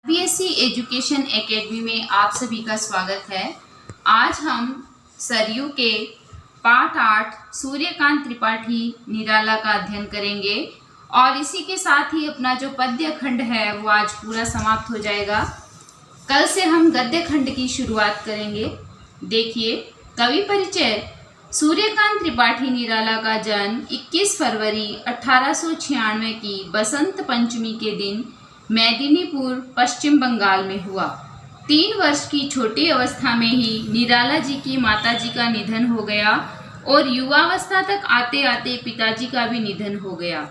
BSc education academy में आप सभी का स्वागत है। आज हम सरयू के पाठ 8 सूर्यकांत त्रिपाठी निराला का अध्ययन करेंगे और इसी के साथ ही अपना जो पद्य खंड है वो आज पूरा समाप्त हो जाएगा। कल से हम गद्य खंड की शुरुआत करेंगे। देखिए, कवि परिचय। सूर्यकांत त्रिपाठी निराला का जन्म 21 फरवरी 1896 की बसंत पंचमी के दिन मेदिनीपुर, पश्चिम बंगाल में हुआ। 3 वर्ष की छोटी अवस्था में ही निराला जी की माताजी का निधन हो गया और युवावस्था तक आते आते पिताजी का भी निधन हो गया।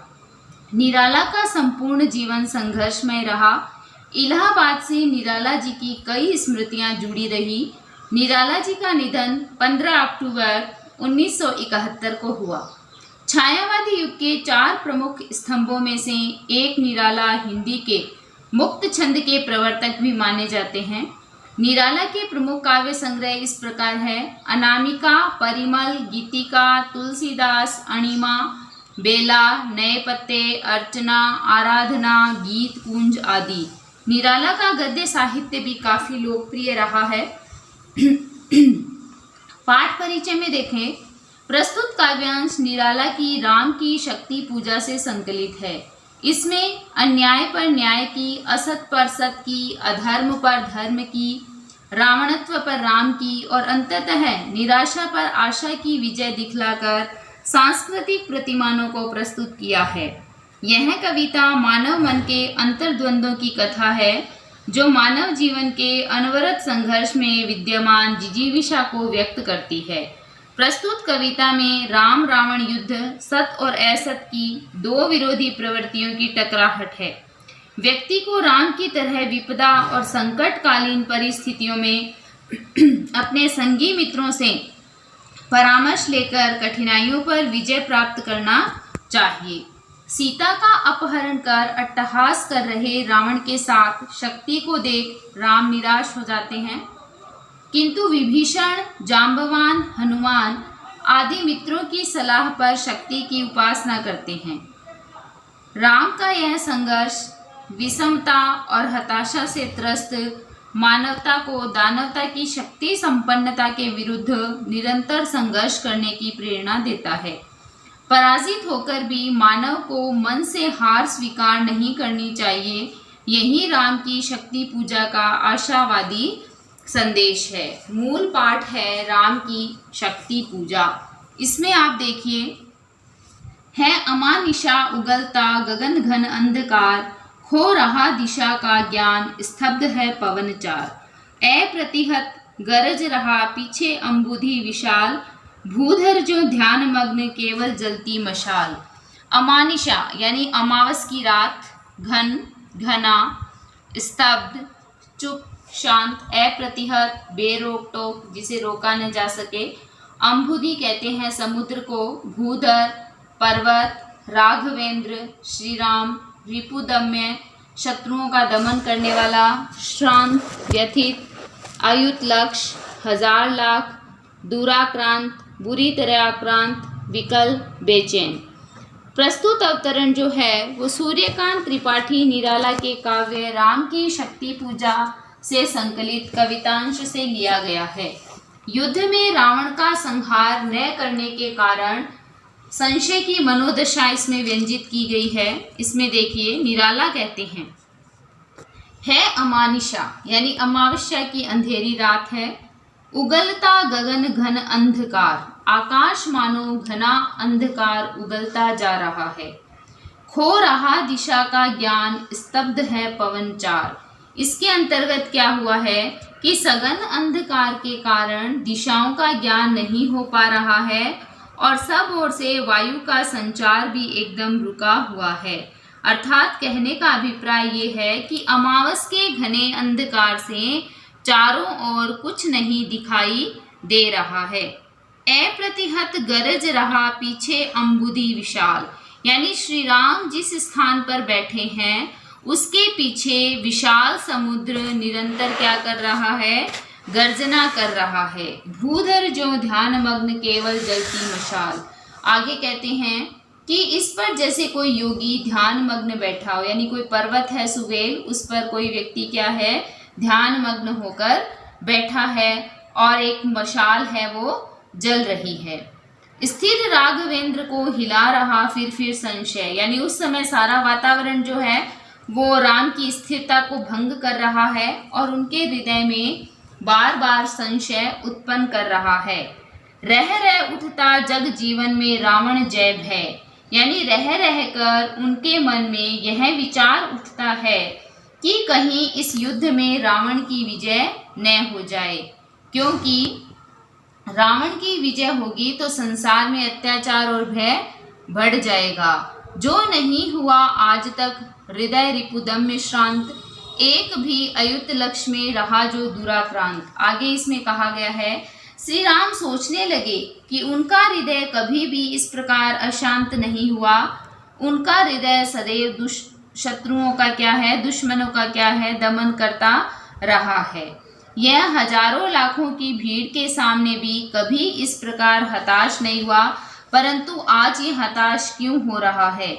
निराला का संपूर्ण जीवन संघर्षमय रहा। इलाहाबाद से निराला जी की कई स्मृतियां जुड़ी रही। निराला जी का निधन 15 अक्टूबर 1971 को हुआ। छायावादी युग के 4 प्रमुख स्तंभों में से एक निराला हिंदी के मुक्त छंद के प्रवर्तक भी माने जाते हैं। निराला के प्रमुख काव्य संग्रह इस प्रकार है: अनामिका, परिमल, गीतिका, तुलसीदास, अणिमा, बेला, नए पत्ते, अर्चना, आराधना, गीत कुंज आदि। निराला का गद्य साहित्य भी काफी लोकप्रिय रहा है। पाठ परिचय में देखें। प्रस्तुत काव्यांश निराला की राम की शक्ति पूजा से संकलित है। इसमें अन्याय पर न्याय की, असत पर सत की, अधर्म पर धर्म की, रावणत्व पर राम की और अंततः निराशा पर आशा की विजय दिखलाकर सांस्कृतिक प्रतिमानों को प्रस्तुत किया है। यह कविता मानव मन के अंतर्द्वंद्वों की कथा है, जो मानव जीवन के अनवरत संघर्ष में विद्यमान जिजीविषा को व्यक्त करती है। प्रस्तुत कविता में राम रावण युद्ध, सत और असत की 2 विरोधी प्रवृत्तियों की टकराहट है। व्यक्ति को राम की तरह विपदा और संकटकालीन परिस्थितियों में अपने संगी मित्रों से परामर्श लेकर कठिनाइयों पर विजय प्राप्त करना चाहिए। सीता का अपहरण कर अट्टहास कर रहे रावण के साथ शक्ति को देख राम निराश हो जाते हैं, किंतु विभीषण, जांबवान, हनुमान आदि मित्रों की सलाह पर शक्ति की उपासना करते हैं। राम का यह संघर्ष विषमता और हताशा से त्रस्त मानवता को दानवता की शक्ति संपन्नता के विरुद्ध निरंतर संघर्ष करने की प्रेरणा देता है। पराजित होकर भी मानव को मन से हार स्वीकार नहीं करनी चाहिए। यही राम की शक्ति पूजा का आशावादी संदेश है। मूल पाठ है राम की शक्ति पूजा। इसमें आप देखिए, है अमानिशा उगलता गगन घन अंधकार, खो रहा दिशा का ज्ञान, स्तब्ध है पवन चार। अप्रतिहत गरज रहा पीछे अंबुधि विशाल, भूधर जो ध्यान मग्न केवल जलती मशाल। अमानिशा यानी अमावस की रात, घन घना, स्तब्ध चुप शांत, अप्रतिहत बेरोक टोक जिसे रोका न जा सके। अंबुधि कहते हैं समुद्र को, भूधर पर्वत, राघवेंद्र श्री राम, रिपुदम्य शत्रुओं का दमन करने वाला, श्रांत व्यथित, अयुत लक्ष्य, हजार लाख, दूराक्रांत बुरी तरह आक्रांत, विकल बेचैन। प्रस्तुत अवतरण जो है वो सूर्यकांत त्रिपाठी निराला के काव्य राम की शक्ति पूजा से संकलित कवितांश से लिया गया है। युद्ध में रावण का संहार न करने के कारण संशय की मनोदशा इसमें व्यंजित की गई है। इसमें देखिए, निराला कहते हैं, है अमानिशा यानी अमावस्या की अंधेरी रात है, उगलता गगन घन अंधकार, आकाश मानो घना अंधकार उगलता जा रहा है, खो रहा दिशा का ज्ञान, स्तब्ध है पवन चार। इसके अंतर्गत क्या हुआ है कि सघन अंधकार के कारण दिशाओं का ज्ञान नहीं हो पा रहा है और सब ओर से वायु का संचार भी एकदम रुका हुआ है। अर्थात कहने का अभिप्राय ये है कि अमावस के घने अंधकार से चारों ओर कुछ नहीं दिखाई दे रहा है। अप्रतिहत गरज रहा पीछे अंबुधि विशाल, यानी श्री राम जिस स्थान पर बैठे हैं उसके पीछे विशाल समुद्र निरंतर क्या कर रहा है, गर्जना कर रहा है। भूधर जो ध्यान मग्न केवल जलती मशाल। आगे कहते हैं कि इस पर जैसे कोई योगी ध्यान मग्न बैठा हो, यानी कोई पर्वत है सुवेल, उस पर कोई व्यक्ति क्या है, ध्यान मग्न होकर बैठा है और एक मशाल है वो जल रही है। स्थिर राघवेंद्र को हिला रहा फिर संशय, यानी उस समय सारा वातावरण जो है वो राम की स्थिरता को भंग कर रहा है और उनके हृदय में बार बार संशय उत्पन्न कर रहा है। रह उठता जग जीवन में रावण जय भय, यानी रह कर उनके मन में यह विचार उठता है कि कहीं इस युद्ध में रावण की विजय न हो जाए, क्योंकि रावण की विजय होगी तो संसार में अत्याचार और भय बढ़ जाएगा। जो नहीं हुआ आज तक हृदय रिपुदम्य श्रांत, एक भी अयुत लक्ष्य में रहा जो दुराक्रांत। आगे इसमें कहा गया है, श्री राम सोचने लगे कि उनका हृदय कभी भी इस प्रकार अशांत नहीं हुआ। उनका हृदय सदैव शत्रुओं का क्या है, दुश्मनों का क्या है, दमन करता रहा है। यह हजारों लाखों की भीड़ के सामने भी कभी इस प्रकार हताश नहीं हुआ, परंतु आज ये हताश क्यों हो रहा है।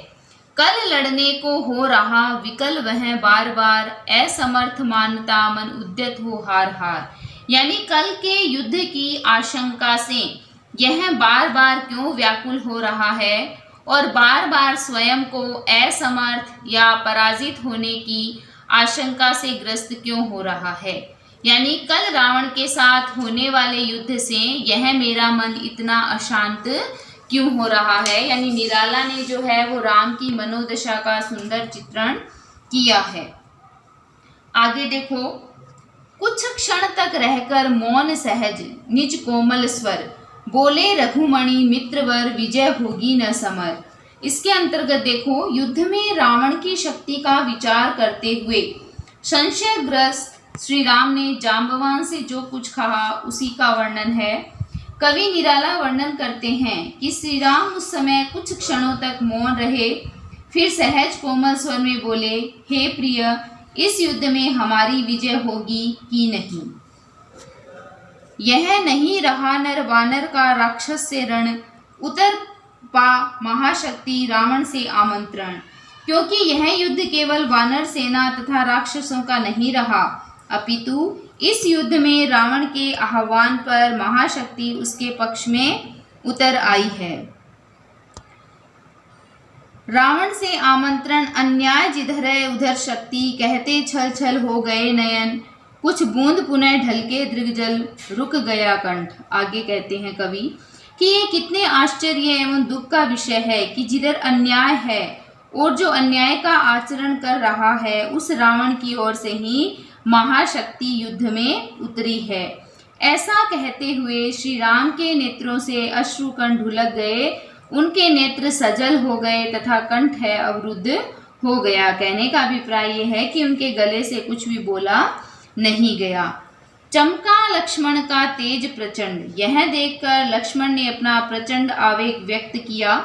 कल लड़ने को हो रहा विकल वह बार बार, असमर्थ मानता मन उद्यत हो हार हार, यानी कल के युद्ध की आशंका से यह बार बार क्यों व्याकुल हो रहा है और बार बार स्वयं को असमर्थ या पराजित होने की आशंका से ग्रस्त क्यों हो रहा है। यानी कल रावण के साथ होने वाले युद्ध से यह मेरा मन इतना अशांत क्यों हो रहा है। यानी निराला ने जो है वो राम की मनोदशा का सुंदर चित्रण किया है। आगे देखो, कुछ क्षण तक रहकर मौन सहज निज कोमल स्वर, बोले रघुमणि मित्रवर विजय होगी न समर। इसके अंतर्गत देखो, युद्ध में रावण की शक्ति का विचार करते हुए संशयग्रस्त श्री राम ने जांबवान से जो कुछ कहा उसी का वर्णन है। कवि निराला वर्णन करते हैं कि श्री राम उस समय कुछ क्षणों तक मौन रहे, फिर सहज कोमल स्वर में बोले, हे प्रिय, इस युद्ध में हमारी विजय होगी कि नहीं। यह नहीं रहा नर वानर का राक्षस से रण, उतर पा महाशक्ति रावण से आमंत्रण। क्योंकि यह युद्ध केवल वानर सेना तथा राक्षसों का नहीं रहा, अपितु इस युद्ध में रावण के आह्वान पर महाशक्ति उसके पक्ष में उतर आई है। रावण से आमंत्रण, अन्याय जिधर उधर शक्ति, कहते छल छल हो गए नयन, कुछ बूंद पुनः ढलके दृगजल, रुक गया कंठ। आगे कहते हैं कवि कि ये कितने आश्चर्य एवं दुख का विषय है कि जिधर अन्याय है और जो अन्याय का आचरण कर रहा है, उस रावण की ओर से ही महाशक्ति युद्ध में उतरी है। ऐसा कहते हुए श्री राम के नेत्रों से अश्रुकण ढुलक गए, उनके नेत्र सजल हो गए तथा कंठ है अवरुद्ध हो गया। कहने का अभिप्राय यह है कि उनके गले से कुछ भी बोला नहीं गया। चमका लक्ष्मण का तेज प्रचंड, यह देखकर लक्ष्मण ने अपना प्रचंड आवेग व्यक्त किया।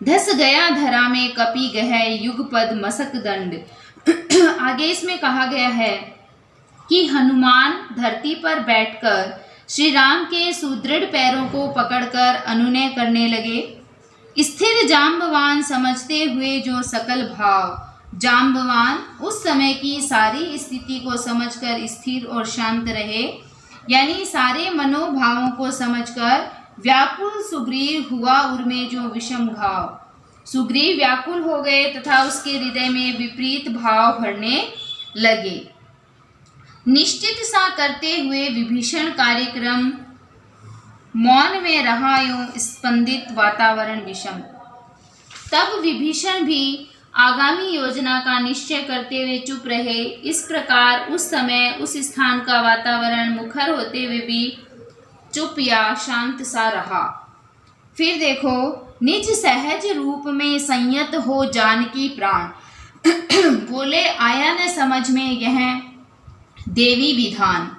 धस गया धरा में कपि गह, युगपद मसक दंड। आगे इसमें कहा गया है कि हनुमान धरती पर बैठकर श्री राम के सुदृढ़ पैरों को पकड़कर अनुनय करने लगे। स्थिर जांबवान समझते हुए जो सकल भाव, जांबवान उस समय की सारी स्थिति को समझकर स्थिर और शांत रहे, यानी सारे मनोभावों को समझकर व्याकुल सुग्रीव हुआ उर्मे जो विषम घाव। सुग्रीव व्याकुल हो गए तथा उसके हृदय में विपरीत भाव भरने लगे। निश्चित सा करते हुए विभीषण कार्यक्रम, मौन में रहा यूं स्पंदित वातावरण विषम। तब विभीषण भी आगामी योजना का निश्चय करते हुए चुप रहे। इस प्रकार उस समय उस स्थान का वातावरण मुखर होते हुए भी चुप या शांत सा रहा। फिर देखो, निज सहज रूप में संयत हो जानकी प्राण, बोले आया न समझ में यह देवी विधान।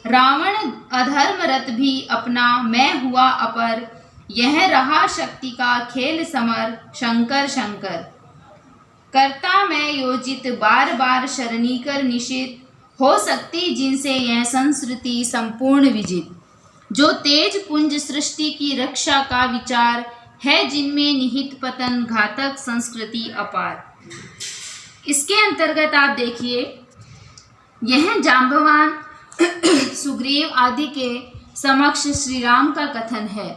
रावण अधर्मरत भी अपना, मैं हुआ अपर, यह रहा शक्ति का खेल समर, शंकर शंकर। करता मैं योजित बार बार शरणी कर निशित, हो सकती जिनसे यह संस्कृति संपूर्ण विजित। जो तेज पुंज सृष्टि की रक्षा का विचार, है जिनमें निहित पतन घातक संस्कृति अपार। इसके अंतर्गत आप देखिए, यह जांबवान सुग्रीव आदि के समक्ष श्री राम का कथन है,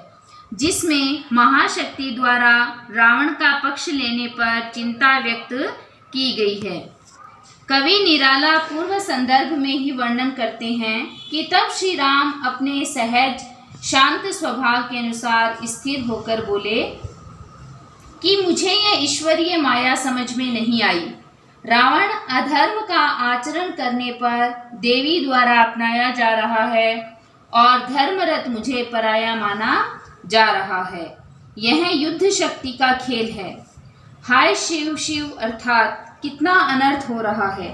जिसमें महाशक्ति द्वारा रावण का पक्ष लेने पर चिंता व्यक्त की गई है। कवि निराला पूर्व संदर्भ में ही वर्णन करते हैं कि तब श्री राम अपने सहज शांत स्वभाव के अनुसार स्थिर होकर बोले कि मुझे यह ईश्वरीय माया समझ में नहीं आई। रावण अधर्म का आचरण करने पर देवी द्वारा अपनाया जा रहा है और धर्मरत मुझे पराया माना जा रहा है। यह युद्ध शक्ति का खेल है। हाय शिव शिव, अर्थात कितना अनर्थ हो रहा है।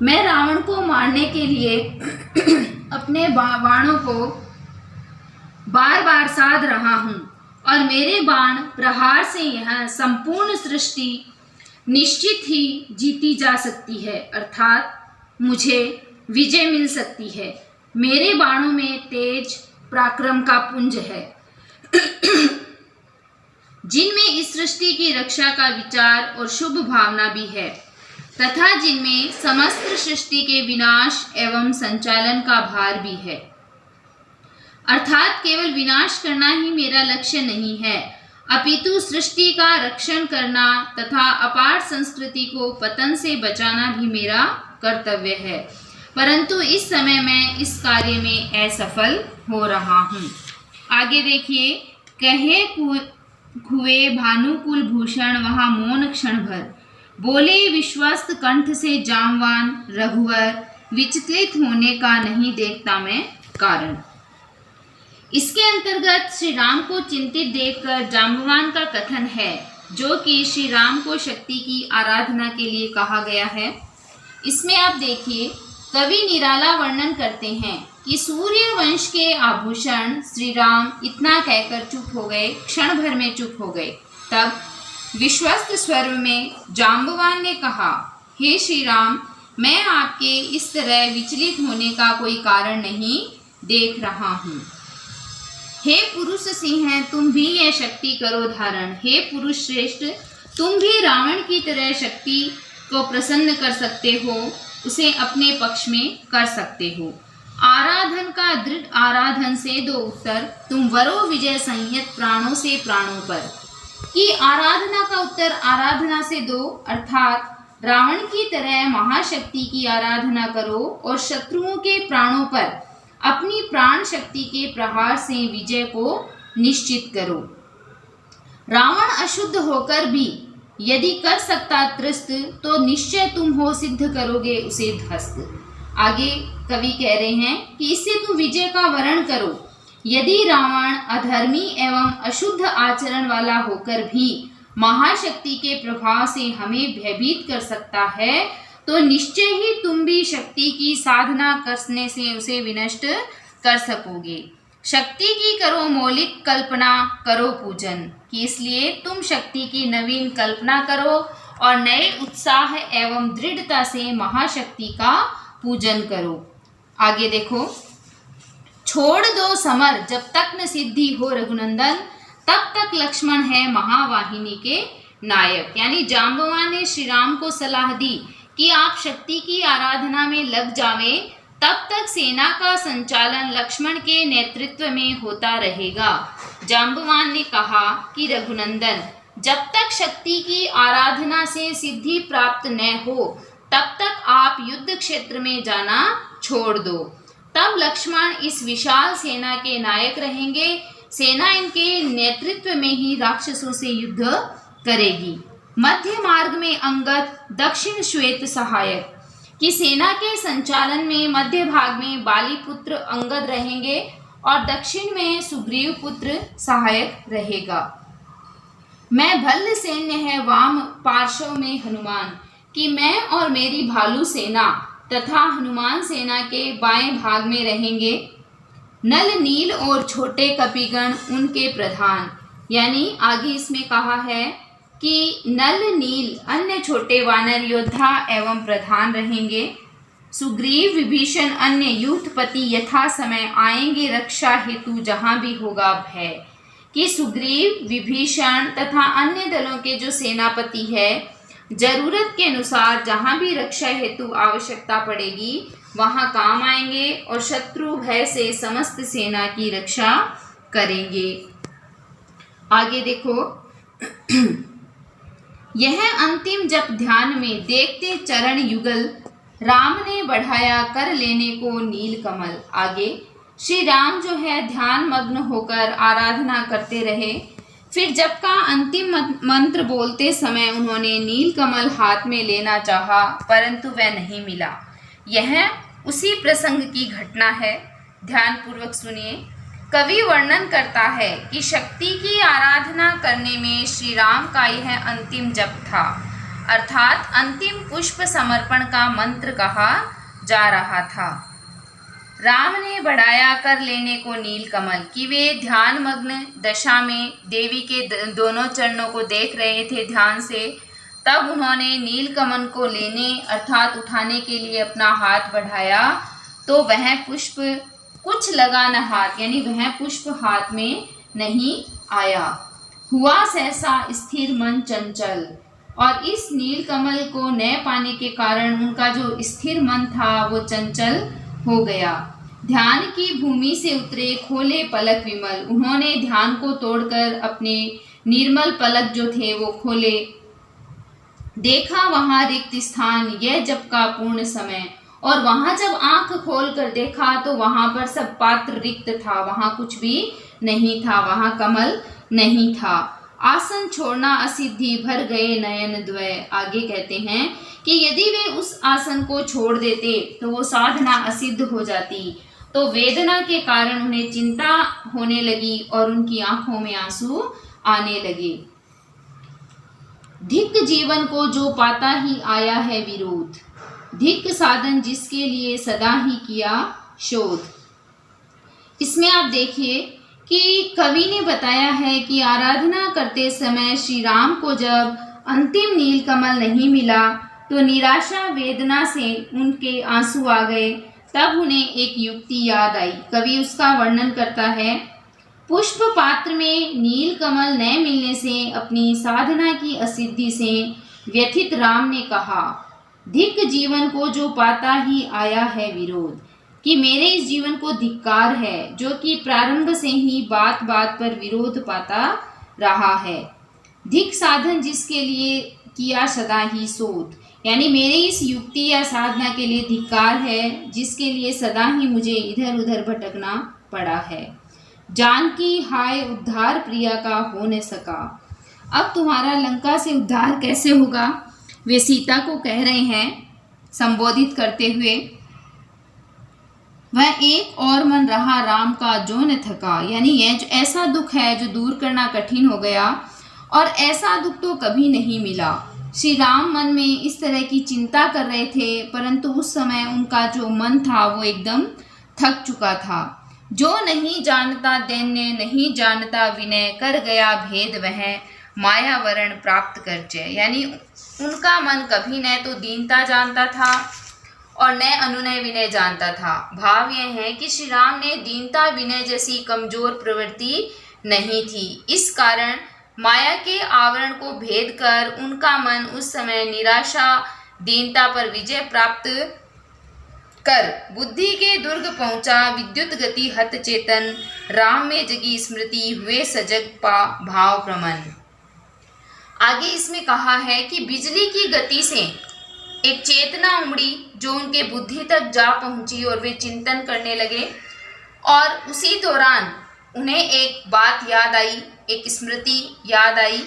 मैं रावण को मारने के लिए अपने बाणों को बार बार साध रहा हूँ और मेरे बाण प्रहार से यह संपूर्ण सृष्टि निश्चित ही जीती जा सकती है, अर्थात मुझे विजय मिल सकती है। मेरे बाणों में तेज पराक्रम का पुंज है जिनमें इस सृष्टि की रक्षा का विचार और शुभ भावना भी है, तथा जिनमें समस्त सृष्टि के विनाश एवं संचालन का भार भी है। अर्थात केवल विनाश करना ही मेरा लक्ष्य नहीं है, अपितु सृष्टि का रक्षण करना तथा अपार संस्कृति को पतन से बचाना भी मेरा कर्तव्य है। परंतु इस समय मैं इस कार्य में असफल हो रहा हूँ। आगे देखिए, कहे खुए भानुकुल भूषण वहाँ मौन क्षण भर, बोले विश्वस्त कंठ से जामवान रघुवर, विचलित होने का नहीं देखता मैं कारण। इसके अंतर्गत श्री राम को चिंतित देखकर जाम्बवान का कथन है, जो कि श्री राम को शक्ति की आराधना के लिए कहा गया है। इसमें आप देखिए, कवि निराला वर्णन करते हैं कि सूर्य वंश के आभूषण श्री राम इतना कहकर चुप हो गए, क्षण भर में चुप हो गए। तब विश्वस्त स्वर में जाम्बवान ने कहा, हे श्री राम, मैं आपके इस तरह विचलित होने का कोई कारण नहीं देख रहा हूँ। हे पुरुष सिंह, तुम भी यह शक्ति करो धारण। हे पुरुष श्रेष्ठ, तुम भी रावण की तरह शक्ति को प्रसन्न कर सकते हो, उसे अपने पक्ष में कर सकते हो। आराधन का दृढ़ आराधन से दो उत्तर, तुम वरो विजय संयत प्राणों से प्राणों पर। कि आराधना का उत्तर आराधना से दो, अर्थात रावण की तरह महाशक्ति की आराधना करो और शत्रुओं के प्राणों पर अपनी प्राण शक्ति के प्रहार से विजय को निश्चित करो। रावण अशुद्ध होकर भी यदि कर सकता त्रस्त, तो निश्चय तुम हो सिद्ध करोगे उसे ध्वस्त। आगे कवि कह रहे हैं कि इससे तुम विजय का वर्ण करो। यदि रावण अधर्मी एवं अशुद्ध आचरण वाला होकर भी महाशक्ति के प्रभाव से हमें भयभीत कर सकता है, तो निश्चय ही तुम भी शक्ति की साधना करने से उसे विनष्ट कर सकोगे। शक्ति की करो मौलिक कल्पना, करो पूजन। कि इसलिए तुम शक्ति की नवीन कल्पना करो और नए उत्साह एवं दृढ़ता से महाशक्ति का पूजन करो। आगे देखो, छोड़ दो समर जब तक न सिद्धि हो रघुनंदन, तब तक लक्ष्मण है महावाहिनी के नायक। यानी जाम्बवान ने श्री राम को सलाह दी कि आप शक्ति की आराधना में लग जावें, तब तक सेना का संचालन लक्ष्मण के नेतृत्व में होता रहेगा। जाम्बवान ने कहा कि रघुनंदन, जब तक शक्ति की आराधना से सिद्धि प्राप्त न हो, तब तक आप युद्ध क्षेत्र में जाना छोड़ दो। तब लक्ष्मण इस विशाल सेना के नायक रहेंगे। सेना इनके नेतृत्व में ही राक्षसों से युद्ध करेगी। मध्य मार्ग में अंगद, दक्षिण श्वेत सहायक। कि सेना के संचालन में मध्य भाग में बाली पुत्र अंगद रहेंगे और दक्षिण में सुग्रीव पुत्र सहायक रहेगा। मैं भल्ल सैन्य है वाम पार्श्व में हनुमान। कि मैं और मेरी भालू सेना तथा हनुमान सेना के बाएं भाग में रहेंगे। नल नील और छोटे कपिगण उनके प्रधान। यानी आगे इसमें कहा है कि नल नील अन्य छोटे वानर योद्धा एवं प्रधान रहेंगे। सुग्रीव विभीषण अन्य युद्धपति यथा समय आएंगे रक्षा हेतु जहाँ भी होगा भय। कि सुग्रीव, विभीषण तथा अन्य दलों के जो सेनापति है, जरूरत के अनुसार जहाँ भी रक्षा हेतु आवश्यकता पड़ेगी वहाँ काम आएंगे और शत्रु भय से समस्त सेना की रक्षा करेंगे। आगे देखो, यह अंतिम जप ध्यान में देखते चरण युगल राम ने बढ़ाया कर लेने को नील कमल। आगे श्री राम जो है ध्यान मग्न होकर आराधना करते रहे। फिर जप का अंतिम मंत्र बोलते समय उन्होंने नील कमल हाथ में लेना चाहा, परंतु वह नहीं मिला। यह उसी प्रसंग की घटना है, ध्यान पूर्वक सुनिए। कवि वर्णन करता है कि शक्ति की आराधना करने में श्री राम का यह अंतिम जप था, अर्थात अंतिम पुष्प समर्पण का मंत्र कहा जा रहा था। राम ने बढ़ाया कर लेने को नील कमल, कि वे ध्यान मग्न दशा में देवी के दोनों चरणों को देख रहे थे ध्यान से। तब उन्होंने नील कमल को लेने अर्थात उठाने के लिए अपना हाथ बढ़ाया, तो वह पुष्प कुछ लगा न हाथ, यानी वह पुष्प हाथ में नहीं आया। हुआ सहसा स्थिर मन चंचल, और इस नील कमल को न पाने के कारण उनका जो स्थिर मन था वो चंचल हो गया। ध्यान की भूमि से उतरे खोले पलक विमल, उन्होंने ध्यान को तोड़कर अपने निर्मल पलक जो थे वो खोले। देखा वहाँ रिक्त स्थान, यह जप का पूर्ण समय, और वहाँ जब आंख खोल कर देखा तो वहाँ पर सब पात्र रिक्त था, वहाँ कुछ भी नहीं था, वहाँ कमल नहीं था। आसन छोड़ना असिद्धि, भर गए नयन द्वय। आगे कहते हैं कि यदि वे उस आसन को छोड़ देते तो वो साधना असिद्ध हो जाती, तो वेदना के कारण उन्हें चिंता होने लगी और उनकी आंखों में आंसू आने लगे। धिक् जीवन को जो पाता ही आया है विरोध, धिक् साधन जिसके लिए सदा ही किया शोध। इसमें आप देखिए कि कवि ने बताया है कि आराधना करते समय श्री राम को जब अंतिम नील कमल नहीं मिला तो निराशा वेदना से उनके आंसू आ गए। तब उन्हें एक युक्ति याद आई। कवि उसका वर्णन करता है। पुष्प पात्र में नील कमल न मिलने से अपनी साधना की असिद्धि से व्यथित राम ने कहा, धिक् जीवन को जो पाता ही आया है विरोध, कि मेरे इस जीवन को धिक्कार है जो कि प्रारंभ से ही बात बात पर विरोध पाता रहा है। धिक् साधन जिसके लिए किया सदा ही शोध, यानी मेरे इस युक्ति या साधना के लिए धिक्कार है जिसके लिए सदा ही मुझे इधर उधर भटकना पड़ा है। जानकी हाय उद्धार प्रिया का हो न सका। अब तुम्हारा लंका से उद्धार कैसे होगा, वे सीता को कह रहे हैं संबोधित करते हुए। वह एक और मन रहा राम का जो न थका, यानी यह जो ऐसा दुख है जो दूर करना कठिन हो गया, और ऐसा दुख तो कभी नहीं मिला। श्री राम मन में इस तरह की चिंता कर रहे थे, परंतु उस समय उनका जो मन था वो एकदम थक चुका था। जो नहीं जानता दैन्य, नहीं जानता विनय, कर गया भेद वह माया वरण प्राप्त कर जय। यानी उनका मन कभी न तो दीनता जानता था और न अनुनय विनय जानता था। भाव यह है कि श्री राम ने दीनता विनय जैसी कमजोर प्रवृत्ति नहीं थी। इस कारण माया के आवरण को भेद कर उनका मन उस समय निराशा दीनता पर विजय प्राप्त कर बुद्धि के दुर्ग पहुंचा। विद्युत गति हत चेतन, राम में जगी स्मृति, हुए सजग पा भाव प्रमन। आगे इसमें कहा है कि बिजली की गति से एक चेतना उमड़ी जो उनके बुद्धि तक जा पहुंची और वे चिंतन करने लगे, और उसी दौरान उन्हें एक बात याद आई, एक स्मृति याद आई,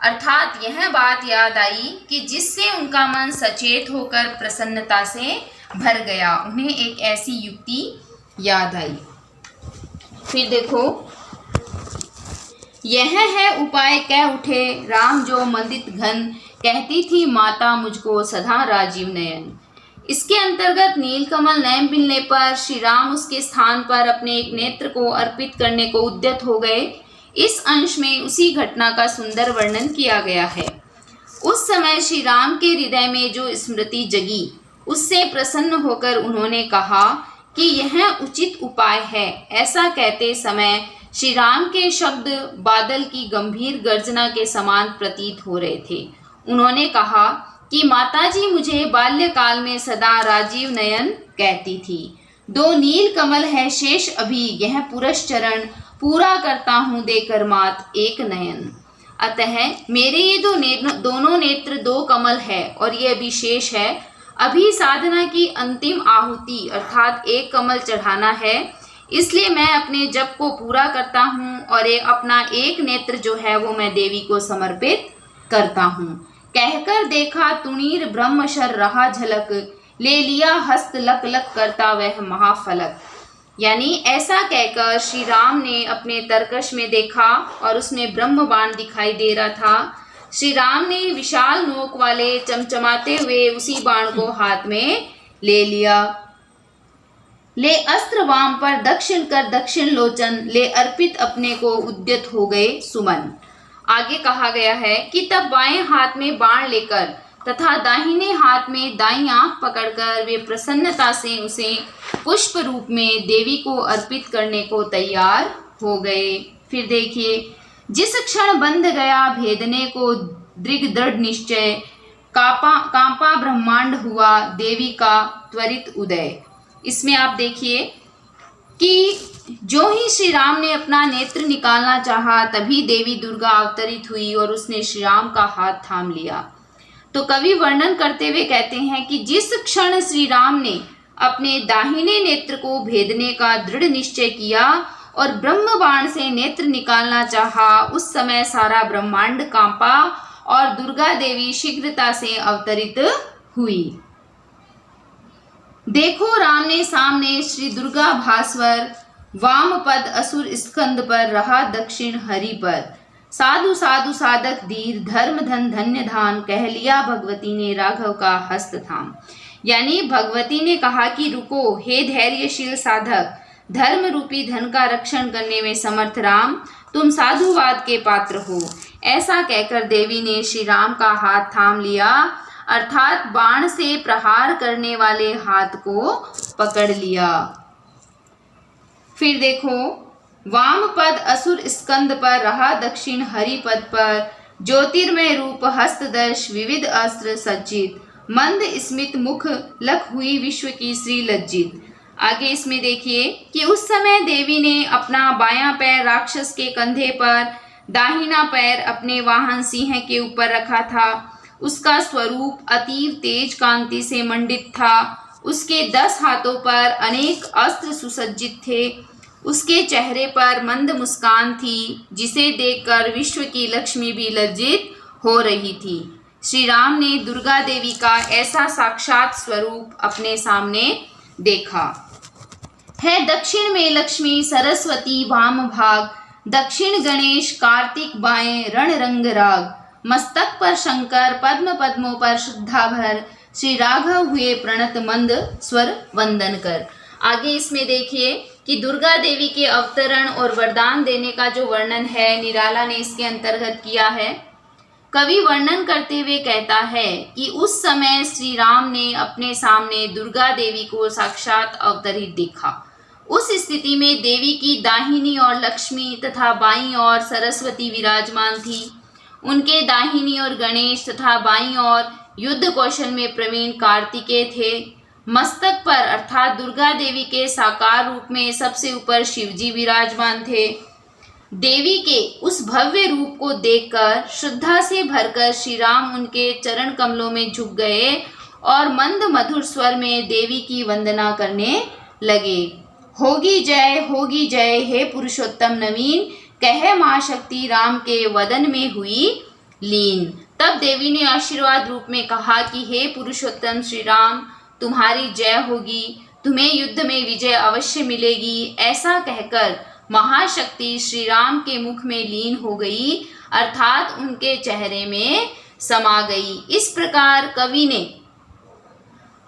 अर्थात यह बात याद आई कि जिससे उनका मन सचेत होकर प्रसन्नता से भर गया। उन्हें एक ऐसी युक्ति याद आई। फिर देखो, यह है उपाय कह उठे राम जो मंदित घन, कहती थी माता मुझको सदा राजीव नयन। इसके अंतर्गत नीलकमल न मिलने पर श्री राम उसके स्थान पर अपने एक नेत्र को अर्पित करने को उद्यत हो गए। इस अंश में उसी घटना का सुंदर वर्णन किया गया है। उस समय श्री राम के हृदय में जो स्मृति जगी, उससे प्रसन्न होकर उन्होंने कहा कि यह उचित उपाय है। ऐसा कहते समय श्री राम के शब्द बादल की गंभीर गर्जना के समान प्रतीत हो रहे थे। उन्होंने कहा कि माताजी मुझे बाल्यकाल में सदा राजीव नयन कहती थी। 2 नील कमल है शेष अभी, यह पुरुष चरण पूरा करता हूँ देकर मात एक नयन। अतः मेरे ये दोनों नेत्र 2 कमल है और ये अभी शेष है। अभी साधना की अंतिम आहुति अर्थात 1 कमल चढ़ाना है, इसलिए मैं अपने जप को पूरा करता हूँ और अपना 1 नेत्र जो है वो मैं देवी को समर्पित करता हूँ। कहकर देखा तुणीर ब्रह्मशर रहा झलक, ले लिया हस्त लक लक करता वह महाफलक। यानी ऐसा कहकर श्री राम ने अपने तरकश में देखा और उसमें ब्रह्म बाण दिखाई दे रहा था। श्री राम ने विशाल नोक वाले चमचमाते हुए उसी बाण को हाथ में ले लिया। ले अस्त्र वाम पर दक्षिण कर दक्षिण लोचन, ले अर्पित अपने को उद्यत हो गए सुमन। आगे कहा गया है कि तब बाएं हाथ में बाण लेकर तथा दाहिने हाथ में दाईं आंख पकड़कर वे प्रसन्नता से उसे पुष्प रूप में देवी को अर्पित करने को तैयार हो गए। फिर देखिए, जिस क्षण बंध गया भेदने को दृढ़ दृढ़ निश्चय, कांपा ब्रह्मांड हुआ देवी का त्वरित उदय। इसमें आप देखिए कि जो ही श्री राम ने अपना नेत्र निकालना चाहा तभी देवी दुर्गा अवतरित हुई और उसने श्री राम का हाथ थाम लिया। तो कवि वर्णन करते हुए कहते हैं कि जिस क्षण श्री राम ने अपने दाहिने नेत्र को भेदने का दृढ़ निश्चय किया और ब्रह्म बाण से नेत्र निकालना चाहा, उस समय सारा ब्रह्मांड कांपा और दुर्गा देवी शीघ्रता से अवतरित हुई। देखो राम ने सामने श्री दुर्गा भास्वर, वाम पद असुर स्कंद पर रहा दक्षिण हरि पर। साधु साधु साधक धीर, धर्म धन धन्य धान, कह लिया भगवती ने राघव का हस्त थाम। यानी भगवती ने कहा कि रुको हे धैर्यशील साधक, धर्म रूपी धन का रक्षण करने में समर्थ राम, तुम साधुवाद के पात्र हो। ऐसा कहकर देवी ने श्री राम का हाथ थाम लिया, अर्थात बाण से प्रहार करने वाले हाथ को पकड़ लिया। फिर देखो, वाम पद असुर स्कंद पर रहा दक्षिण हरि पद पर, ज्योतिर्मय रूप हस्तदर्श विविध अस्त्र सज्जित, मंद स्मित मुख लख हुई विश्व की श्री लज्जित। आगे इसमें देखिए कि उस समय देवी ने अपना बायां पैर राक्षस के कंधे पर, दाहिना पैर अपने वाहन सिंह के ऊपर रखा था। उसका स्वरूप अतीव तेज कांति से मंडित था। उसके 10 हाथों पर अनेक अस्त्र सुसज्जित थे। उसके चेहरे पर मंद मुस्कान थी, जिसे देखकर विश्व की लक्ष्मी भी लज्जित हो रही थी। श्री राम ने दुर्गा देवी का ऐसा साक्षात स्वरूप अपने सामने देखा। है दक्षिण में लक्ष्मी सरस्वती वाम भाग, दक्षिण गणेश कार्तिक बाएं रण रंग राग, मस्तक पर शंकर पद्म पद्मों पर शुद्धा भर, श्री राघव हुए प्रणत मंद स्वर वंदन कर। आगे इसमें देखिए कि दुर्गा देवी के अवतरण और वरदान देने का जो वर्णन है निराला ने इसके अंतर्गत किया है। कवि वर्णन करते हुए कहता है कि उस समय श्री राम ने अपने सामने दुर्गा देवी को साक्षात अवतरित देखा। उस स्थिति में देवी की दाहिनी ओर लक्ष्मी तथा बाईं ओर सरस्वती विराजमान थी। उनके दाहिनी ओर गणेश तथा बाईं ओर युद्ध कौशल में प्रवीण कार्तिकेय थे। मस्तक पर अर्थात दुर्गा देवी के साकार रूप में सबसे ऊपर शिवजी विराजमान थे। देवी के उस भव्य रूप को देखकर श्रद्धा से भरकर श्री राम उनके चरण कमलों में झुक गए और मंद मधुर स्वर में देवी की वंदना करने लगे। होगी जय हे पुरुषोत्तम नवीन, कह मां शक्ति राम के वदन में हुई लीन। तब देवी ने आशीर्वाद रूप में कहा कि हे पुरुषोत्तम श्री राम, तुम्हारी जय होगी, तुम्हें युद्ध में विजय अवश्य मिलेगी। ऐसा कहकर महाशक्ति श्री राम के मुख में लीन हो गई, अर्थात उनके चेहरे में समा गई। इस प्रकार कवि ने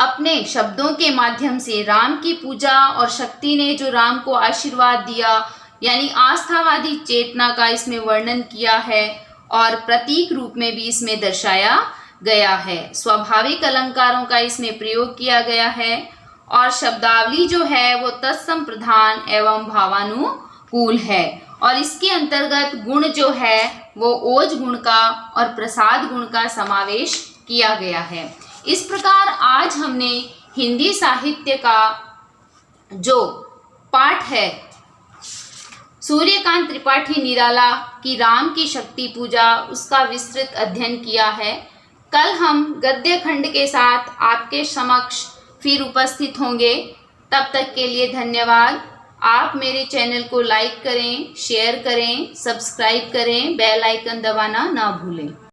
अपने शब्दों के माध्यम से राम की पूजा और शक्ति ने जो राम को आशीर्वाद दिया, यानी आस्थावादी चेतना का इसमें वर्णन किया है और प्रतीक रूप में भी इसमें दर्शाया गया है। स्वाभाविक अलंकारों का इसमें प्रयोग किया गया है और शब्दावली जो है वो तत्सम प्रधान एवं भावानुकूल है और इसके अंतर्गत गुण जो है वो ओज गुण का और प्रसाद गुण का समावेश किया गया है। इस प्रकार आज हमने हिंदी साहित्य का जो पाठ है सूर्यकांत त्रिपाठी निराला की राम की शक्ति पूजा, उसका विस्तृत अध्ययन किया है। कल हम गद्य खंड के साथ आपके समक्ष फिर उपस्थित होंगे। तब तक के लिए धन्यवाद। आप मेरे चैनल को लाइक करें, शेयर करें, सब्सक्राइब करें, बेल आइकन दबाना ना भूलें।